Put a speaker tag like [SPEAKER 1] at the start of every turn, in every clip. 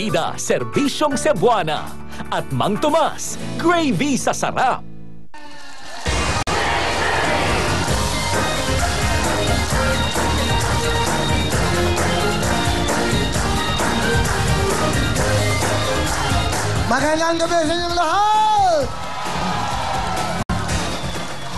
[SPEAKER 1] Ida, Serbisyong Cebuana at Mang Tomas, gravy sa sarap.
[SPEAKER 2] Magandang gabi sa inyong lahat!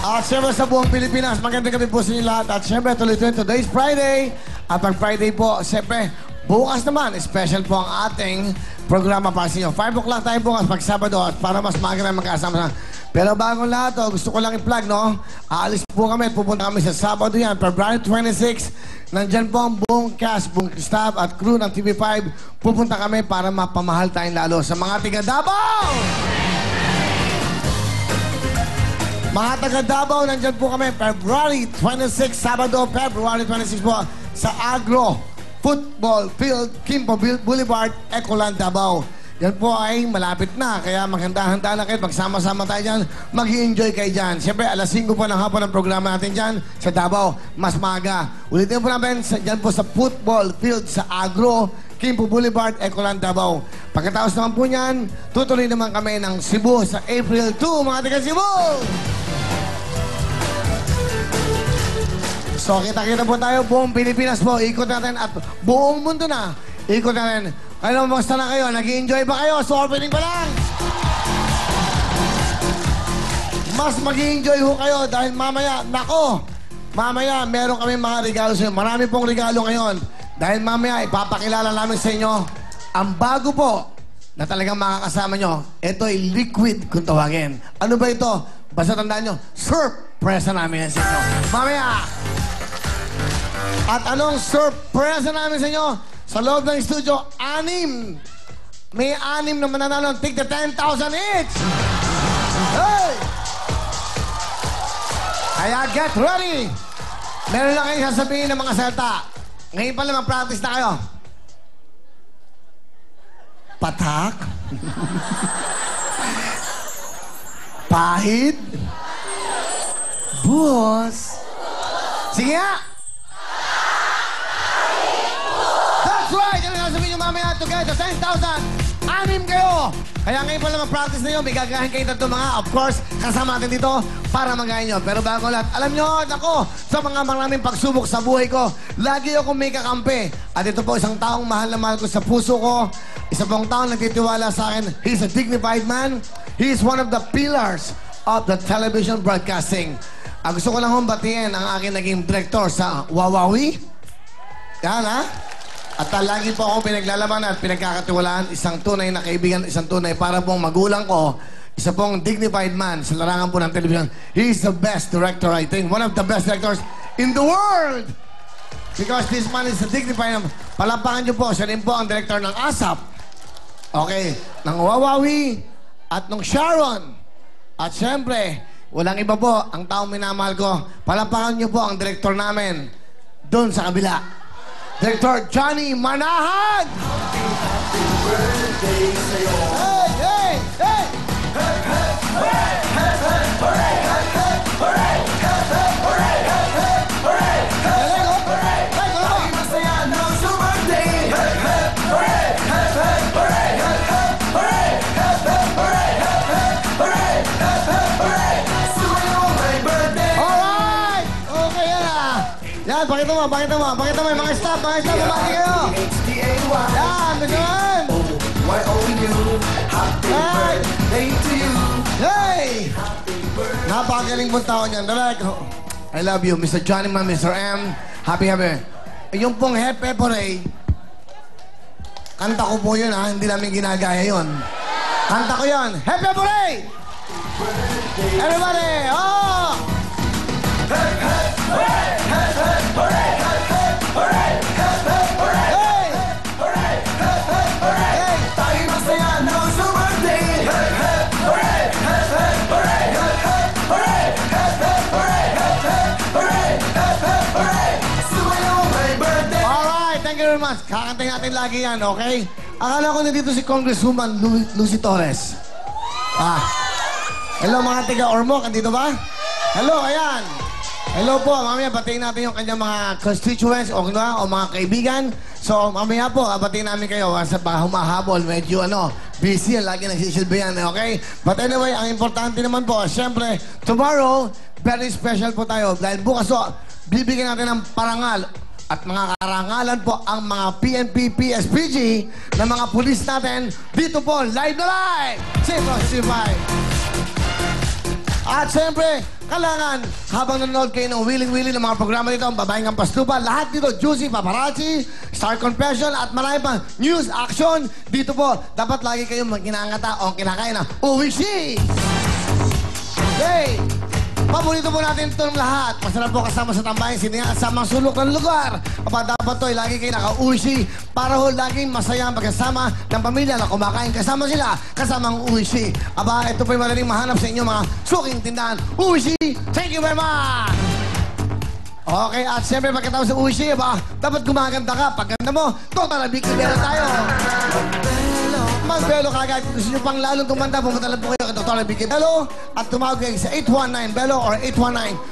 [SPEAKER 2] At syempre sa buong Pilipinas, magandang gabi po sa inyong lahat. At syempre tuloy-tuloy, today's Friday. At pag Friday po, syempre, bukas naman, special po ang ating programa para sa inyo. 5 o'clock tayo bukas pag Sabado at para mas maaga na magkasama. Pero bagong lahat, gusto ko lang i-plug, no? Aalis po kami at pupunta kami sa Sabado yan, February 26. Nandyan po ang buong cast, buong staff at crew ng TV5. Pupunta kami para mapamahal tayong lalo sa mga tiga Davao! Mga taga Davao, nandyan po kami February 26, Sabado, February 26 po sa Agro Football Field, Kimpo Boulevard, Ecoland, Davao. Yan po ay malapit na, kaya maghanda-handa na kayo. Magsama-sama tayo dyan, mag-i-enjoy kayo dyan. Siyempre, alas 5 po ng hapon ang programa natin dyan sa Davao, mas maaga. Ulitin po namin, dyan po sa Football Field sa Agro, Kimpo Boulevard, Ecoland, Davao. Pagkatapos naman po niyan, tutuloy naman kami ng Cebu sa April 2, mga taga Cebu! So, kita-kita po tayo, buong Pilipinas po. Ikot natin at buong mundo na. Ikot natin. Ano, basta na kayo? Nag-i-enjoy ba kayo? So, opening pa lang. Mas mag-i-enjoy ho kayo dahil mamaya, nako, mamaya meron kami mga regalo sa inyo. Marami pong regalo ngayon. Dahil mamaya, ipapakilala namin sa inyo ang bago po na talagang makakasama nyo. Ito ay liquid kung tawagin. Ano ba ito? Basta tandaan nyo, surpresa namin sa inyo. Mamaya! At anong surpresa namin sa inyo? Sa loob ng studio, 6. May 6 na mananalo. Take the 10,000 each! Hey! Kaya get ready! Meron lang kayong sasabihin ng mga salta. Ngayon pala mag-practice na kayo. Patak? Pahid? Buhos? Sige nga! That's right! Yan ang sabihin nyo mamaya to get the 10,000. 6 kayo! Kaya ngayon pala mag-practice na yun. May gagahin kayo tatlo mga, of course, kasama natin dito para magahin nyo. Pero bago lahat, alam nyo, ako, sa mga maraming pagsubok sa buhay ko, lagi ako may kakampi. At ito po, isang taong mahal na mahal ko sa puso ko. Isa pong taong nagtitiwala sa akin. He's a dignified man. He's one of the pillars of the television broadcasting. Gusto ko lang batiin ang aking naging director sa Wawawi. Yan, ha? At lagi po ako pinaglalaban at pinagkakatiwalaan, isang tunay na kaibigan, isang tunay para pong magulang ko, isa pong dignified man sa larangan po ng television. He's the best director, I think. One of the best directors in the world! Because this man is a dignified... Palampakan niyo po, siya rin po ang director ng ASAP. Okay, ng Wawawi at ng Sharon. At syempre, walang iba po, ang taong minamahal ko. Palampakan niyo po ang director namin doon sa kabila. Director Johnny Manahan! Happy birthday sa'yo! Hey! Hey! Hey! Hey! Hey! Hooray! Hey! Hey! Hooray! Hey! Hey! Hooray! Hey! Hey! Hooray! Hey! Hey! Hooray! Hey! Hey! Hooray! Hey! Ay, masaya ng birthday! Hey! Hey! Hooray! Hey! Hey! Hooray! Hey! Hey! Hooray! Hey! Hey! Hooray! Hey! Hey! Hooray! Hey! Hey! Hooray! Sumayo may birthday! Alright! Okay yan! Yan, pakita mo yung mga staff, kumaki kayo! Yan, ganyan!
[SPEAKER 3] Happy birthday to you!
[SPEAKER 2] Hey! Napakagaling mong tao niyan. Direk, I love you, Mr. Johnny Man, Mr. M. Happy. Yung pong Hepe Poray, kanta ko po yun, ha? Hindi namin ginagaya yun. Kanta ko yun. Hepe Poray! Everybody! Oh!
[SPEAKER 3] Hey! Hey! Hooray! Hey! Hey! Hooray! Hey! Hey! Hooray! Hey! Hey! Hooray! Hey! Hooray! Hey! Hey! Hooray! Tayo masaya ng birthday! Hey! Hey! Hooray! Hey! Hey! Hooray! Hey! Hey! Hooray! Hey! Hey! Hooray! Hey! Hey! Hooray! Hey! Hey! Hooray! Sumayo may birthday!
[SPEAKER 2] Alright, thank you very much. Kakantayin natin lagi yan, okay? Akala ko nandito si Congresswoman Lucy Torres. Hello mga taga-Ormoc, andito ba? Hello, ayan. Hello po, mamaya batiin natin yung kanyang mga constituents o mga kaibigan So, mamaya po, abatiin namin kayo sa humahabol. Medyo busy yan. Lagi nagsisilbi yan, okay? But anyway, ang importante naman po, syempre, tomorrow, very special po tayo. Dahil bukas po, bibigyan natin ng parangal at mga karangalan po ang mga PNP, PSPG na mga pulis natin dito po, live na live! Simplify! At siyempre, kailangan, habang nanonood kayo ng willing-willing ng mga programa dito, ang Babaeng Hampas Lupa, lahat dito, Juicy, Paparazzi, Star Confession, at marami pang news, action, dito po, dapat lagi kayong kinangata o kinakain na Uwishi! Okay! Paborito po natin itong lahat. Masarap po kasama sa tambayan, sininga sa mga sulok ng lugar. Kapag dapat to, lagi kayo naka-uwishi para ho laging masaya ang pagkasama ng pamilya na kumakain. Kasama sila, kasama ang uwishi. Aba, ito po yung madaling mahanap sa inyo mga suking tindahan. Uwishi, thank you very much! Okay, at siyempre pagkatapos sa uwishi, dapat gumaganda ka. Pag ganda mo, total big meron tayo. Magbelo kagad. Kung gusto nyo pang lalong tumanda, pumunta lang po kayo kay Dr. Vicky Bello at tumawag kayo sa 819-BELLO or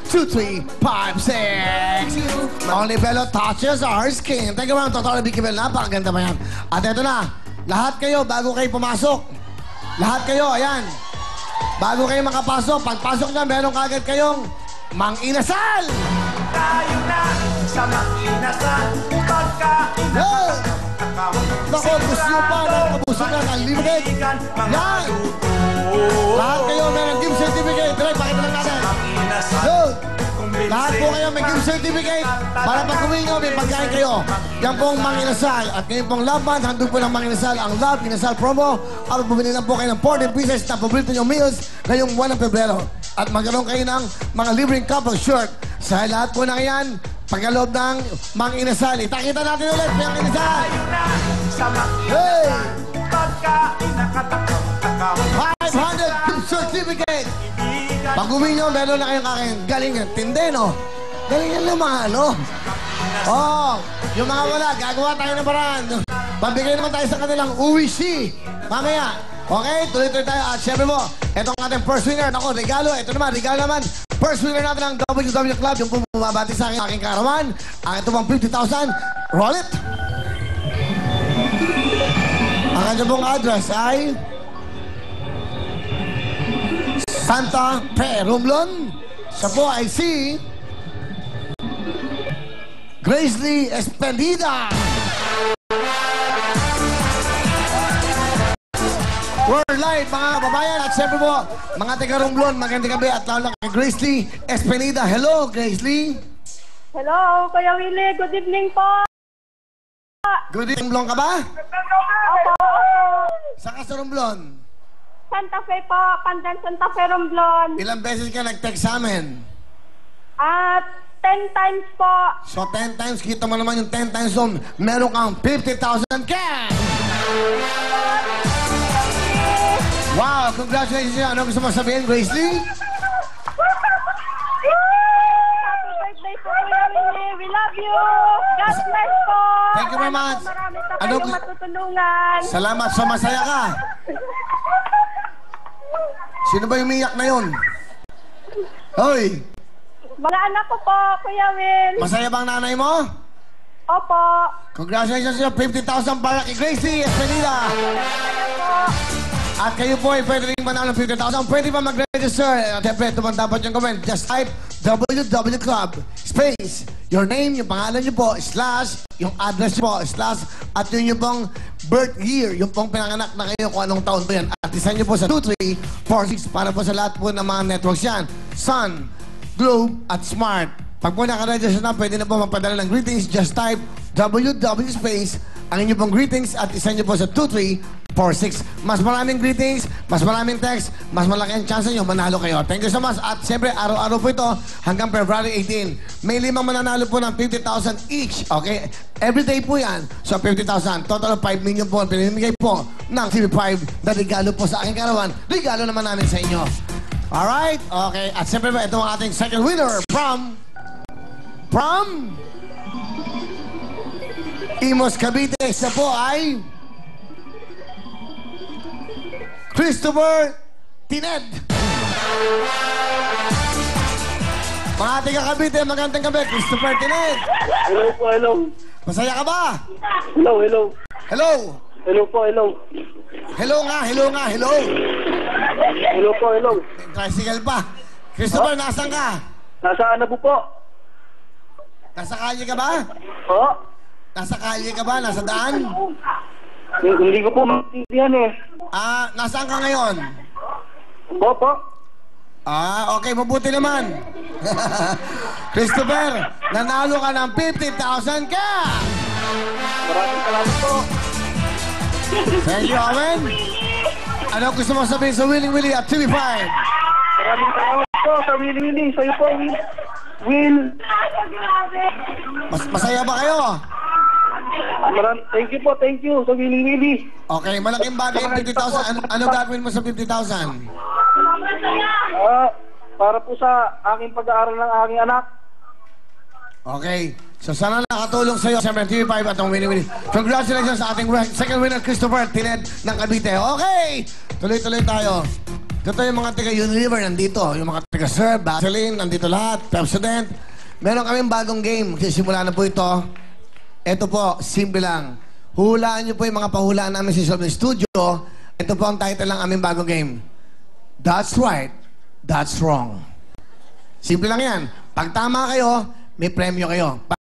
[SPEAKER 2] 819-2356. Only Bello touches our skin. Thank you very much, Dr. Vicky Bello. Napakaganda ba yan? At eto na, lahat kayo, bago kayo pumasok, lahat kayo, ayan, bago kayo makapasok, pagpasok na, meron kagad kayong mang-inasal!
[SPEAKER 3] Tayo na sa mag-inasal, pagkain na
[SPEAKER 2] Nako, gusto nyo pa ng kabusugan, unlimited. Yan! Lahat kayo meron gift certificate. Dre, pakita lang natin. Good! Lahat po kayo may gift certificate para pag kumingin nyo, may pagkain kayo. Yan pong mang-inasal. At ngayon pong love month, handog po ng mang-inasal ang Love Inasal promo. At bumili lang po kayo ng 40 pieces na paborito nyo meals ngayong 1 ng Pebrero. At magkaroon kayo ng mga libreng couple shirt. Sa lahat po na yan, pagkaloob ng mang-inasal. Itakita natin ulit, mang-inasal! Hey! 500 gift certificate! Pag uwi nyo, meron na kayong kakin. Galing yan. Tinde, no? Galing yan ng mga Oh, yung mga wala, gagawa tayo ng paraan. Pabigay naman tayo sa kanilang uwishi. Mamaya. Okay, tuloy-tuloy tayo. At syempre mo, itong ating first winner. Ako, regalo. Ito naman, regalo naman. First winner natin ang WW Club. Yung bumabati sa aking karawan. Ang ito pang 50,000. Roll it! Ang kanya pong address ay Santa Fe, Romblon. Siya po ay si Grace Lee Espendida. We're live, mga kababayan. At siyempre po, mga taga-Romblon, magandang gabi. At lalo kay Grace Lee Espendida. Hello, Grace Lee.
[SPEAKER 4] Hello, Kuya Willie. Good evening po.
[SPEAKER 2] Good evening, Romblon ka ba?
[SPEAKER 4] Opo.
[SPEAKER 2] Saan ka sa Romblon?
[SPEAKER 4] Santa Fe po. Pandan Santa Fe, Romblon.
[SPEAKER 2] Ilang beses ka nag-text sa amin?
[SPEAKER 4] 10 times po.
[SPEAKER 2] So 10 times, kita mo naman yung 10 times zone. Meron kang 50,000 cash! Wow, congratulations! Ano gusto mo sabihin, Grace Lee?
[SPEAKER 4] Happy birthday po, Kuya Willie. We love you. God bless po.
[SPEAKER 2] Thank you very much.
[SPEAKER 4] Marami pa
[SPEAKER 2] Ano
[SPEAKER 4] kayong matutulungan.
[SPEAKER 2] Salamat, so masaya ka. Sino ba yung umiyak na yun? Hoy!
[SPEAKER 4] Mga anak ko po, Kuya Will.
[SPEAKER 2] Masaya bang nanay mo?
[SPEAKER 4] Opo.
[SPEAKER 2] Congratulations sa 50,000 para kay Grace Lee Espendida.
[SPEAKER 4] Kaya po.
[SPEAKER 2] At kayo po ay pwede rin manalo ng 50,000. Pwede pa mag-register. At siyempre, ito man dapat yung comment. Just type WW Club, space, your name, yung pangalan nyo po, slash, yung address nyo po, slash, at yun yung pong birth year, yung pong pinanganak na kayo kung anong taon po yan. At isan nyo po sa 2346 para po sa lahat po ng mga networks yan. Sun, Globe, at Smart. Pag po nakaregister na, pwede na po magpadala ng greetings. Just type WW space, ang inyong pong greetings at isan nyo po sa 2346. Mas maraming greetings, mas maraming text, mas malaki ang chance nyo, manalo kayo. Thank you so much. At siyempre, araw-araw po ito hanggang February 18. May 5 mananalo po ng 50,000 each. Okay? Every day po yan. So, 50,000. Total of 5 million po. Pinimigay po ng TV5 na regalo po sa aking karawan. Regalo naman namin sa inyo. Alright? Okay. At siyempre po, ito ang ating second winner from Imos, Cavite. Siya po ay Christopher Tined. Mga taga Cavite, magandang gabi, Christopher Tined.
[SPEAKER 5] Hello po, hello.
[SPEAKER 2] Masaya ka ba?
[SPEAKER 5] Hello, hello.
[SPEAKER 2] Hello?
[SPEAKER 5] Hello po, hello.
[SPEAKER 2] Hello nga, hello nga, hello.
[SPEAKER 5] Hello po, hello.
[SPEAKER 2] Tricycle pa. Christopher, nasan ka?
[SPEAKER 5] Nasa ano po?
[SPEAKER 2] Nasa kalye ka ba?
[SPEAKER 5] Oo.
[SPEAKER 2] Nasa kalye ka ba? Nasa daan?
[SPEAKER 5] Hindi ko po maintindihan eh.
[SPEAKER 2] Nasaan ka ngayon?
[SPEAKER 5] Po.
[SPEAKER 2] Okay, mabuti naman. Christopher, nanalo ka ng 50,000 ka!
[SPEAKER 5] Maraming salamat po.
[SPEAKER 2] Thank you, Owen. Ano gusto mo sabihin sa Willing Willie at TV5?
[SPEAKER 5] Maraming salamat po sa Willy. Sa'yo po, Will.
[SPEAKER 2] Masaya ba kayo?
[SPEAKER 5] Thank you sa Willy.
[SPEAKER 2] Okay, malaking bagay yung 50,000. Ano gagawin mo sa 50,000?
[SPEAKER 5] Para po sa aking pag-aaral ng aking anak.
[SPEAKER 2] Okay. So sana nakatulong sa iyo siyempre TV5 at ang Willing Willie. Congratulations sa ating second winner, Christopher Tined ng Cavite. Okay! Tuloy-tuloy tayo. Ito yung mga taga Unilever nandito. Yung mga taga Sir, Vaseline, nandito lahat. Pepsodent. Meron kaming bagong game. Simula na po ito. Ito po, simple lang. Hulaan niyo po yung mga pahulaan namin sa Solve Studio. Ito po ang title ng aming bagong game. That's right. That's wrong. Simple lang yan. Pag tama kayo, may premyo kayo.